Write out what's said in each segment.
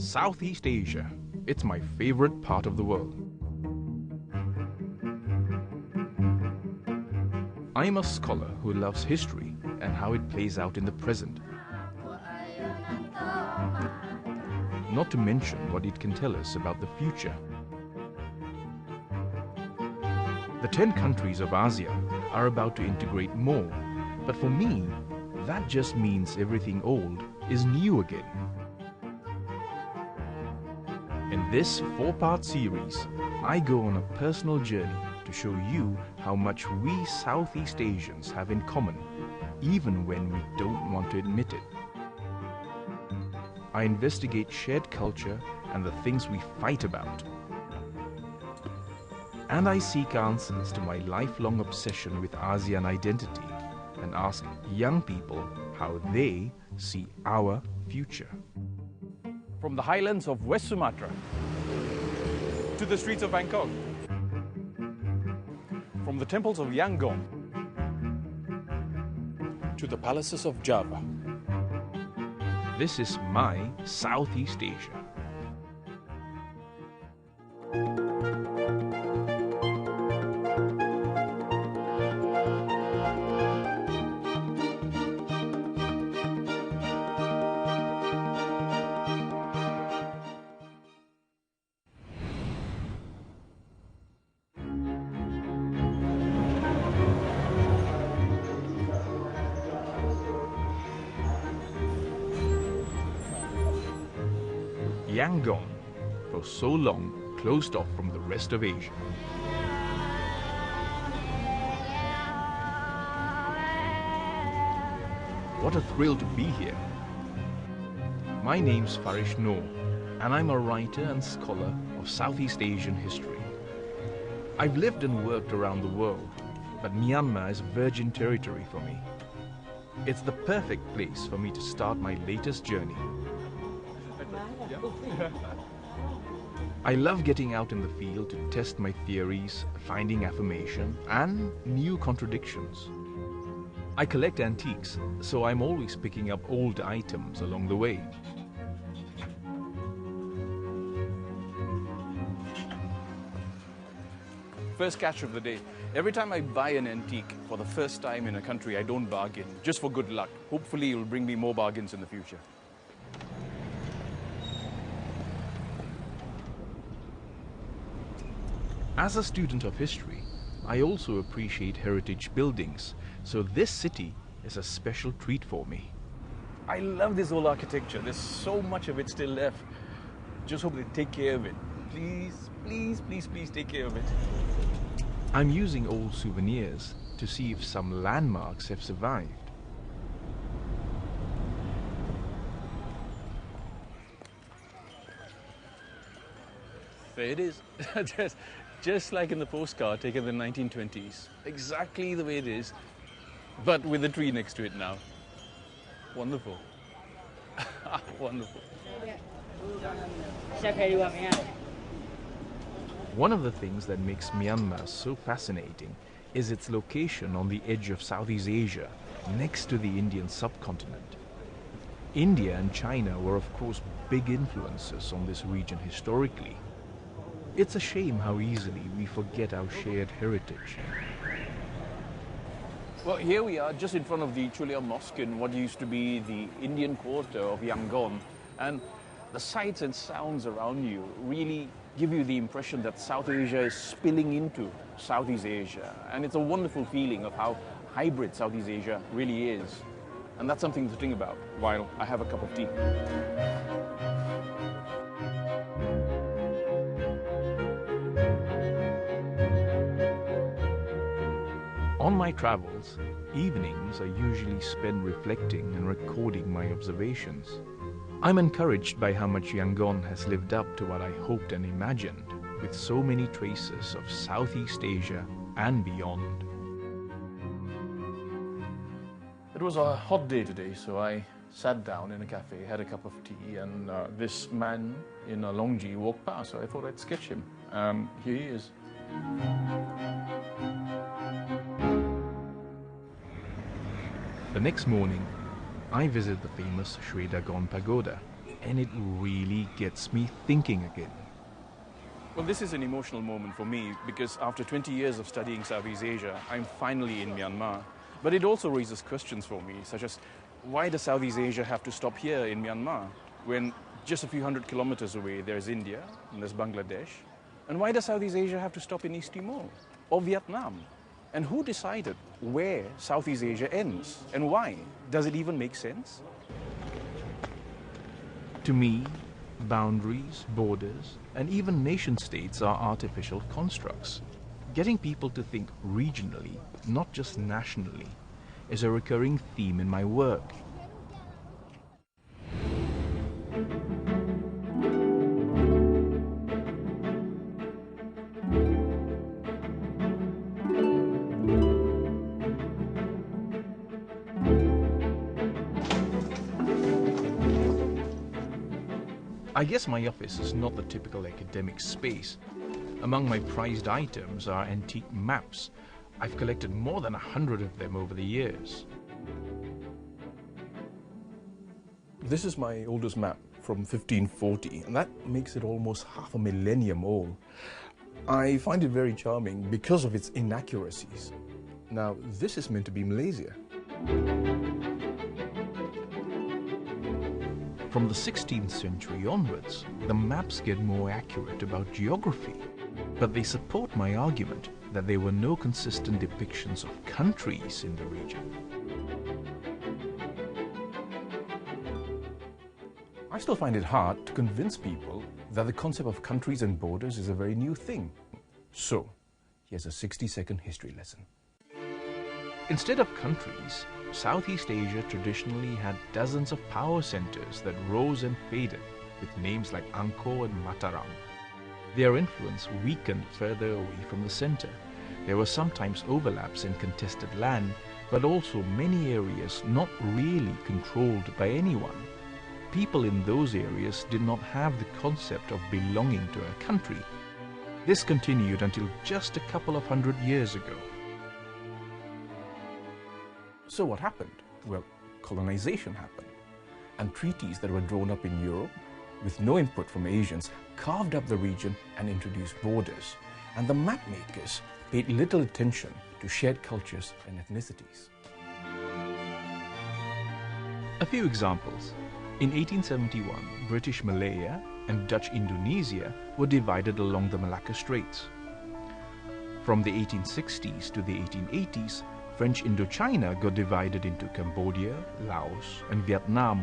Southeast Asia. It's my favorite part of the world. I'm a scholar who loves history and how it plays out in the present. Not to mention what it can tell us about the future. The 10 countries of ASEAN are about to integrate more, but for me, that just means everything old is new again. In this 4-part series, I go on a personal journey to show you how much we Southeast Asians have in common, even when we don't want to admit it. I investigate shared culture and the things we fight about. And I seek answers to my lifelong obsession with ASEAN identity and ask young people how they see our future. From the highlands of West Sumatra to the streets of Bangkok, from the temples of Yangon to the palaces of Java. This is my Southeast Asia. Yangon, for so long closed off from the rest of Asia. What a thrill to be here. My name's Farish Noor, and I'm a writer and scholar of Southeast Asian history. I've lived and worked around the world, but Myanmar is virgin territory for me. It's the perfect place for me to start my latest journey. I love getting out in the field to test my theories, finding affirmation and new contradictions. I collect antiques, so I'm always picking up old items along the way. First catch of the day. Every time I buy an antique for the first time in a country, I don't bargain, just for good luck. Hopefully it will bring me more bargains in the future. As a student of history, I also appreciate heritage buildings, so this city is a special treat for me. I love this old architecture. There's so much of it still left. Just hope they take care of it. Please, please, please, please take care of it. I'm using old souvenirs to see if some landmarks have survived. There it is. Just like in the postcard taken in the 1920s. Exactly the way it is, but with a tree next to it now. Wonderful. Wonderful. One of the things that makes Myanmar so fascinating is its location on the edge of Southeast Asia, next to the Indian subcontinent. India and China were of course big influences on this region historically. It's a shame how easily we forget our shared heritage. Well, here we are just in front of the Chulia Mosque in what used to be the Indian quarter of Yangon. And the sights and sounds around you really give you the impression that South Asia is spilling into Southeast Asia. And it's a wonderful feeling of how hybrid Southeast Asia really is. And that's something to think about while I have a cup of tea. On my travels, evenings I usually spend reflecting and recording my observations. I'm encouraged by how much Yangon has lived up to what I hoped and imagined, with so many traces of Southeast Asia and beyond. It was a hot day today, so I sat down in a cafe, had a cup of tea, and this man in a longi walked past, so I thought I'd sketch him. Here he is. The next morning, I visit the famous Shwedagon Pagoda. and it really gets me thinking again. Well, this is an emotional moment for me because after 20 years of studying Southeast Asia, I'm finally in Myanmar. But it also raises questions for me, such as why does Southeast Asia have to stop here in Myanmar when just a few hundred kilometers away there's India and there's Bangladesh? And why does Southeast Asia have to stop in East Timor or Vietnam? And who decided where Southeast Asia ends and why? Does it even make sense? To me, boundaries, borders, and even nation-states are artificial constructs. Getting people to think regionally, not just nationally, is a recurring theme in my work. I guess my office is not the typical academic space. Among my prized items are antique maps. I've collected more than 100 of them over the years. This is my oldest map from 1540, and that makes it almost half a millennium old. I find it very charming because of its inaccuracies. Now, this is meant to be Malaysia. From the 16th century onwards, the maps get more accurate about geography, but they support my argument that there were no consistent depictions of countries in the region. I still find it hard to convince people that the concept of countries and borders is a very new thing. So, here's a 60-second history lesson. Instead of countries, Southeast Asia traditionally had dozens of power centers that rose and faded, with names like Angkor and Mataram. Their influence weakened further away from the center. There were sometimes overlaps in contested land, but also many areas not really controlled by anyone. People in those areas did not have the concept of belonging to a country. This continued until just a couple of hundred years ago. So what happened? Well, colonization happened. And treaties that were drawn up in Europe, with no input from Asians, carved up the region and introduced borders. And the map makers paid little attention to shared cultures and ethnicities. A few examples. In 1871, British Malaya and Dutch Indonesia were divided along the Malacca Straits. From the 1860s to the 1880s, French Indochina got divided into Cambodia, Laos, and Vietnam.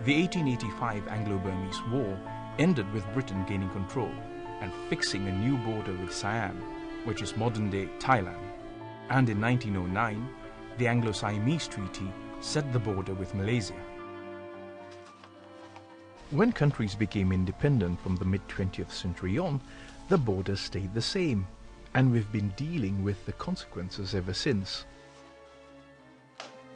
The 1885 Anglo-Burmese War ended with Britain gaining control and fixing a new border with Siam, which is modern-day Thailand. And in 1909, the Anglo-Siamese Treaty set the border with Malaysia. When countries became independent from the mid-20th century on, the borders stayed the same, and we've been dealing with the consequences ever since.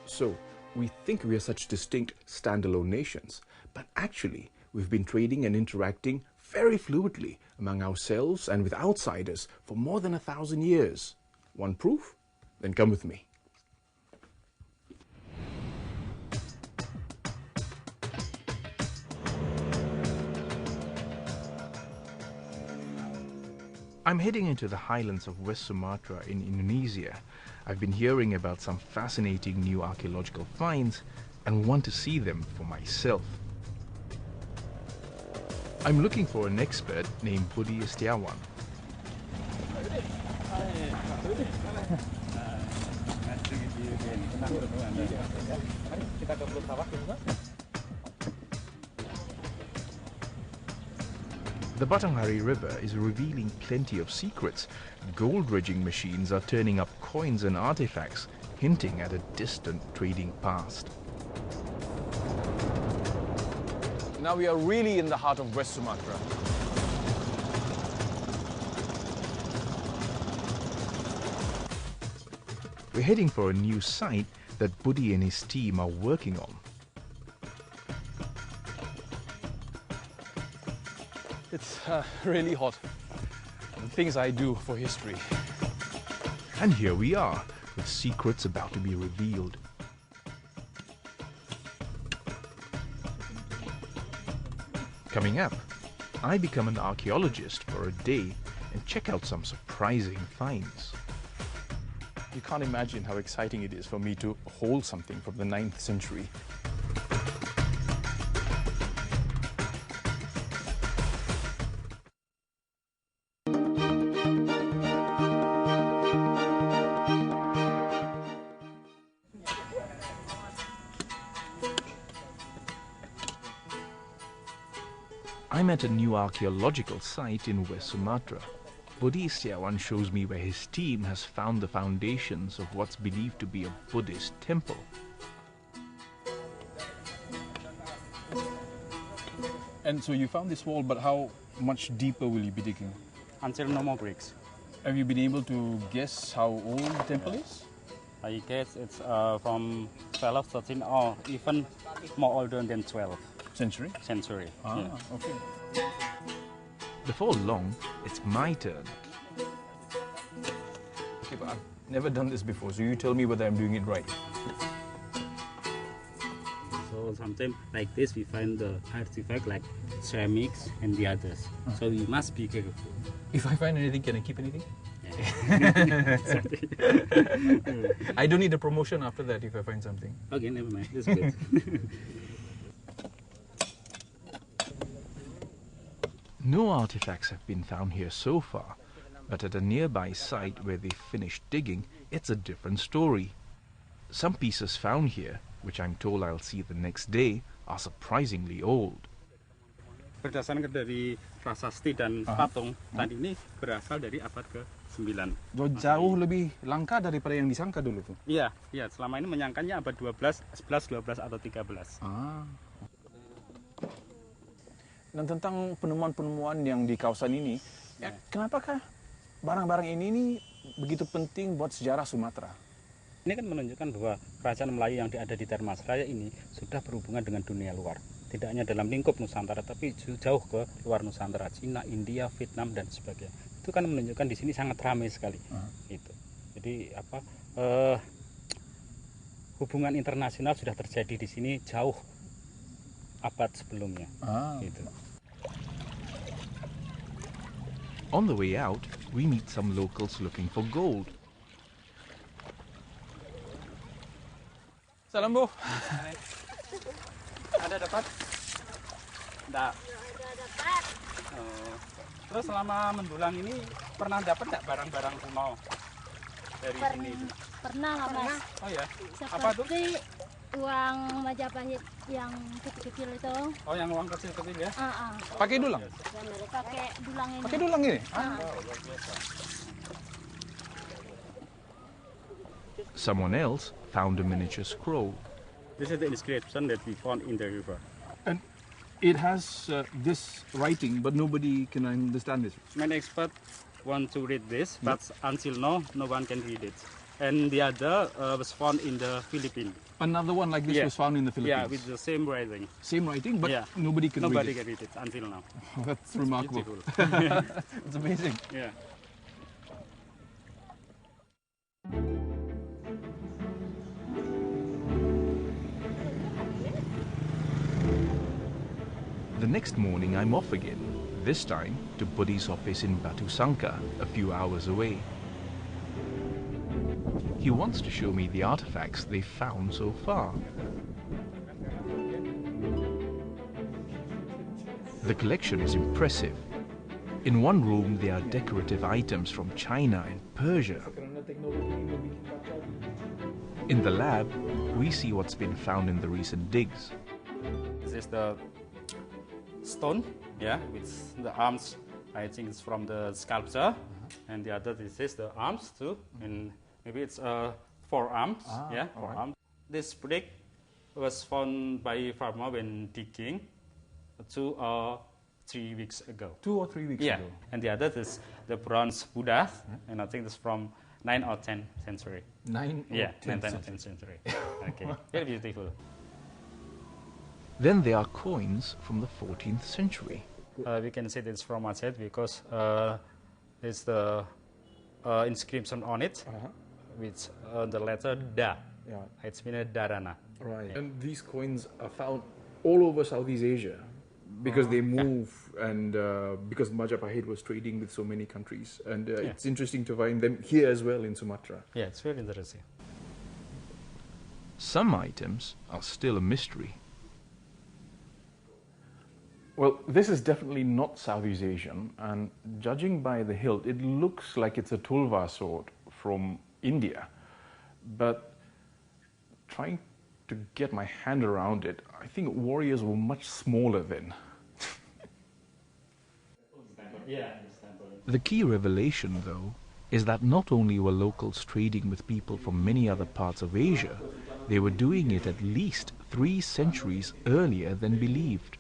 So, we think we are such distinct standalone nations, but actually we've been trading and interacting very fluidly among ourselves and with outsiders for more than 1,000 years. Want proof? Then come with me. I'm heading into the highlands of West Sumatra in Indonesia. I've been hearing about some fascinating new archaeological finds and want to see them for myself. I'm looking for an expert named Budi Setiawan. The Batanghari River is revealing plenty of secrets. Gold dredging machines are turning up coins and artifacts, hinting at a distant trading past. Now we are really in the heart of West Sumatra. We're heading for a new site that Budi and his team are working on. It's really hot. The things I do for history. And here we are, with secrets about to be revealed. Coming up, I become an archaeologist for a day and check out some surprising finds. You can't imagine how exciting it is for me to hold something from the 9th century. I'm at a new archaeological site in West Sumatra. Budi Setiawan shows me where his team has found the foundations of what's believed to be a Buddhist temple. And so you found this wall, but how much deeper will you be digging? Until no more bricks. Have you been able to guess how old the temple is? I guess it's from 12, 13, or even more older than 12th Century? century. Ah, Yeah. okay. Before long, it's my turn. Okay, but I've never done this before, so you tell me whether I'm doing it right. So sometimes like this we find the artifact like ceramics and the others. So we must be careful. If I find anything, can I keep anything? Yeah. I don't need a promotion after that if I find something. Okay, never mind. That's good. No artifacts have been found here so far, but at a nearby site where they finished digging, it's a different story. Some pieces found here, which I'm told I'll see the next day, are surprisingly old. Berdasarkan dari prasasti dan patung tadi ini berasal dari abad ke-9. Jauh lebih langka daripada yang disangka dulu tuh. Iya, iya. Selama ini menyangkanya abad 12, 11, 12 atau 13. Ah. Dan tentang penemuan-penemuan yang di kawasan ini, ya, kenapakah barang-barang ini begitu penting buat sejarah Sumatera? Ini kan menunjukkan bahwa kerajaan Melayu yang ada di Dharmasraya ini sudah berhubungan dengan dunia luar. Tidak hanya dalam lingkup Nusantara, tapi jauh ke luar Nusantara, Cina, India, Vietnam, dan sebagainya. Itu kan menunjukkan di sini sangat ramai sekali. Gitu. Jadi hubungan internasional sudah terjadi di sini jauh abad sebelumnya. Gitu. On the way out, we meet some locals looking for gold. Salam, Bu. Ada dapat? Enggak. dapat. Terus selama mendulang ini pernah dapat nggak barang-barang kuno dari sini? Pernah lah Mas. Oh ya. Apa tuh? Seperti uang Majapahit yang kecil-kecil itu. Oh, yang uang kecil-kecil ya? Pakai dulang? Pakai dulang ini. Pakai dulang ini? Someone else found a miniature scroll. This is the inscription that we found in the river. And it has this writing, but nobody can understand this. Many experts want to read this, but until now, no one can read it. And the other was found in the Philippines. Another one like this was found in the Philippines. Yeah, with the same writing. Same writing, but nobody can Nobody read it. can read it until now. That's remarkable. Beautiful. It's amazing. Yeah. The next morning I'm off again, this time to Budi's office in Batu Sangka, a few hours away. He wants to show me the artifacts they've found so far. The collection is impressive. In one room there are decorative items from China and Persia. In the lab, we see what's been found in the recent digs. This is the stone, with the arms. I think it's from the sculpture, and the other this is the arms too, and maybe it's four arms. Four arms. This brick was found by farmer when digging 2 or 3 weeks ago. 2 or 3 weeks ago. And the other is the bronze Buddha, and I think it's from 9th or 10th century. 9th or 10th 9th or 10th century. Okay, very beautiful. Then there are coins from the 14th century. We can say it's from Aceh because there's the inscription on it with the letter Da. It's been a Dharana. Right. And these coins are found all over Southeast Asia. because they move and because Majapahit was trading with so many countries. And it's interesting to find them here as well in Sumatra. Yeah, it's very interesting. Some items are still a mystery. Well, this is definitely not Southeast Asian, and judging by the hilt, it looks like it's a tulva sword from India. But trying to get my hand around it, I think warriors were much smaller then. The key revelation, though, is that not only were locals trading with people from many other parts of Asia, they were doing it at least 3 centuries earlier than believed.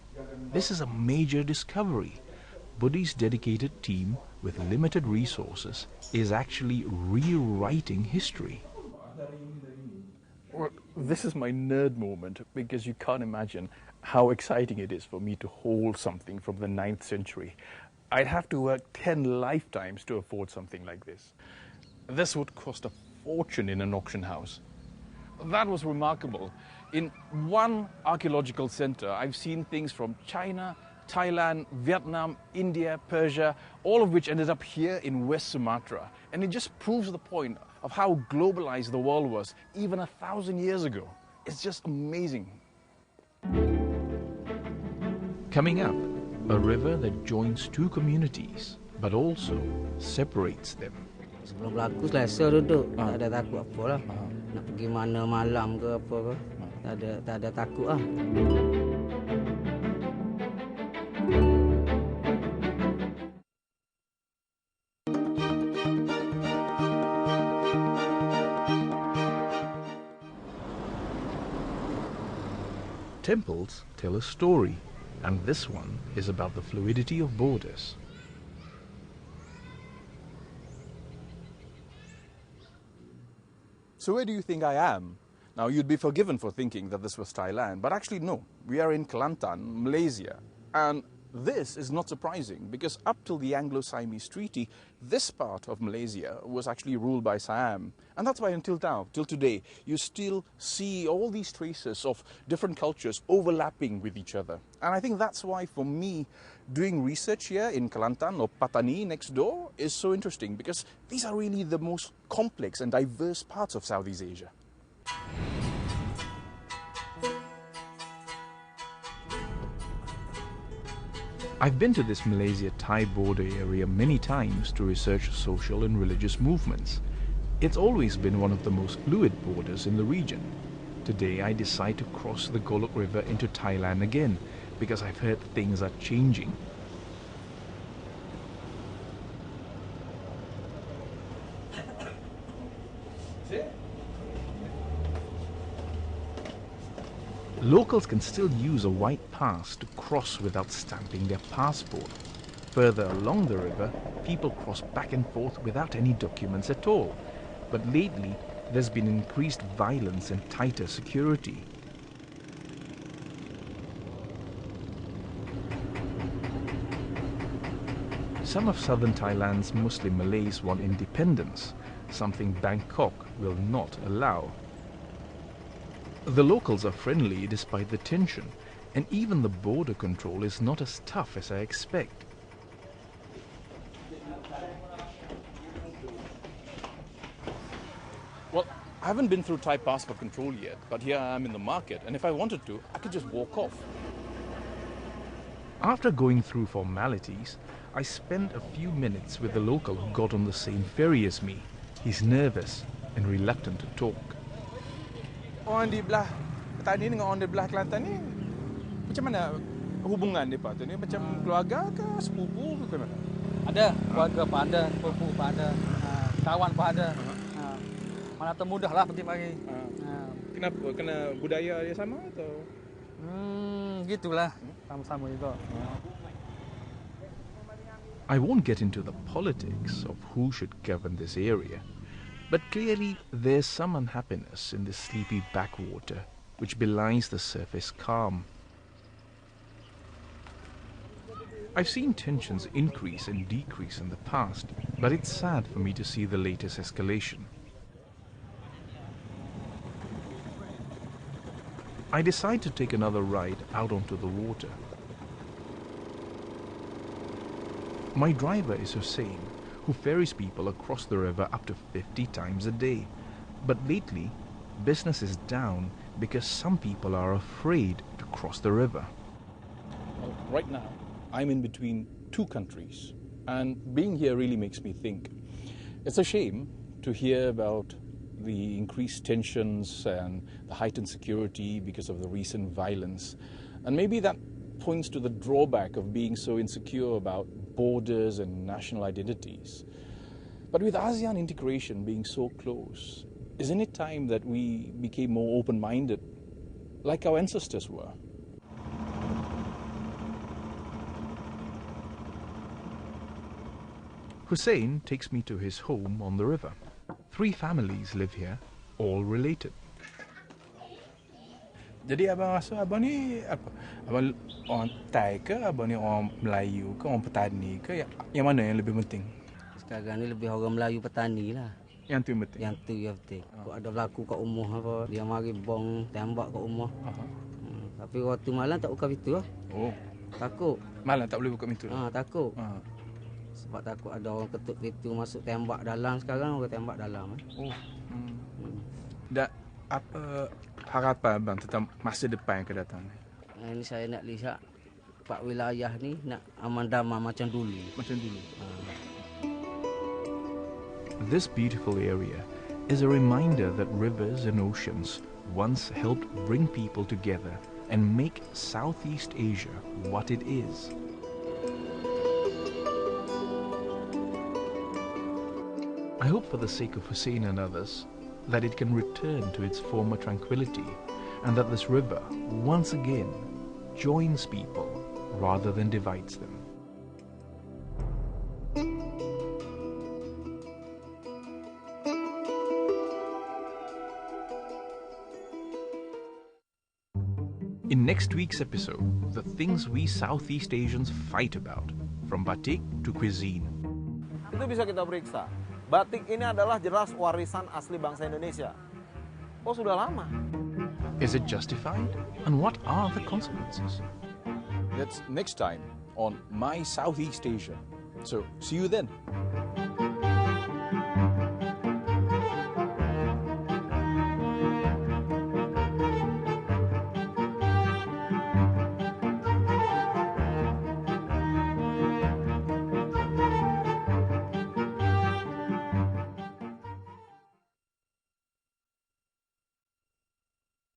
This is a major discovery. Buddy's dedicated team, with limited resources, is actually rewriting history. Well, this is my nerd moment, because you can't imagine how exciting it is for me to hold something from the 9th century. I'd have to work 10 lifetimes to afford something like this. This would cost a fortune in an auction house. That was remarkable. In one archaeological center, I've seen things from China, Thailand, Vietnam, India, Persia, all of which ended up here in West Sumatra. And it just proves the point of how globalized the world was even 1,000 years ago. It's just amazing. Coming up, a river that joins 2 communities, but also separates them. Sebelum berlaku selesa duduk, tak ada takut apa lah. Nak pergi mana malam ke apa ke, tak ada takut lah. Temples tell a story, and this one is about the fluidity of borders. So where do you think I am? Now, you'd be forgiven for thinking that this was Thailand, but actually no. We are in Kelantan, Malaysia, and this is not surprising because up till the Anglo-Siamese Treaty, this part of Malaysia was actually ruled by Siam. And that's why until now, till today, you still see all these traces of different cultures overlapping with each other. And I think that's why, for me, doing research here in Kelantan or Patani next door is so interesting, because these are really the most complex and diverse parts of Southeast Asia. I've been to this Malaysia-Thai border area many times to research social and religious movements. It's always been one of the most fluid borders in the region. Today I decide to cross the Golok River into Thailand again, because I've heard things are changing. Locals can still use a white pass to cross without stamping their passport. Further along the river, people cross back and forth without any documents at all. But lately, there's been increased violence and tighter security. Some of southern Thailand's Muslim Malays want independence, something Bangkok will not allow. The locals are friendly despite the tension, and even the border control is not as tough as I expect. Well, I haven't been through Thai passport control yet, but here I am in the market, and if I wanted to, I could just walk off. After going through formalities, I spent a few minutes with the local who got on the same ferry as me. He's nervous and reluctant to talk. Orang di belah Petani dengan orang di belah Kelantan ni macam mana hubungan mereka tu ni? Macam keluarga ke, sepupu ke mana? Ada, keluarga pun ada, sepupu pun ada, kawan pun ada. Mana termudah lah pergi pagi. Kenapa? Kena budaya dia sama atau? Gitulah, sama-sama juga. I won't get into the politics of who should govern this area, but clearly there's some unhappiness in this sleepy backwater which belies the surface calm. I've seen tensions increase and decrease in the past, but it's sad for me to see the latest escalation. I decide to take another ride out onto the water. My driver is Hussein, who ferries people across the river up to 50 times a day. But lately, business is down because some people are afraid to cross the river. Well, right now, I'm in between two countries, and being here really makes me think. It's a shame to hear about the increased tensions and the heightened security because of the recent violence. And maybe that points to the drawback of being so insecure about borders and national identities. But with ASEAN integration being so close, isn't it time that we became more open-minded, like our ancestors were? Hussein takes me to his home on the river. 3 families live here, all related. Jadi abang rasa abang ni apa? Abang orang Thai ke, abang ni orang Melayu ke, orang petani ke? Yang mana yang lebih penting? Sekarang ni lebih orang Melayu petani lah. Yang tu yang penting. Yang tu yang penting. Kau ada berlaku kat rumah apa, dia mari bong tembak kat rumah. Tapi waktu malam tak buka pintu lah. Oh, Takut. malam tak boleh buka pintu. Takut. Sebab takut ada orang ketuk pintu masuk tembak dalam. Sekarang orang tembak dalam. Oh. Dan apa harapan abang tentang masa depan yang akan datang ni? Ini saya nak lihat 4 wilayah ni nak aman damai macam dulu. Macam dulu. This beautiful area is a reminder that rivers and oceans once helped bring people together and make Southeast Asia what it is. I hope for the sake of Hussein and others that it can return to its former tranquility and that this river once again joins people rather than divides them. In next week's episode, the things we Southeast Asians fight about, from batik to cuisine. Itu bisa kita periksa. Batik ini adalah jelas warisan asli bangsa Indonesia. Oh, sudah lama. Is it justified? And what are the consequences? That's next time on My Southeast Asia. So, see you then.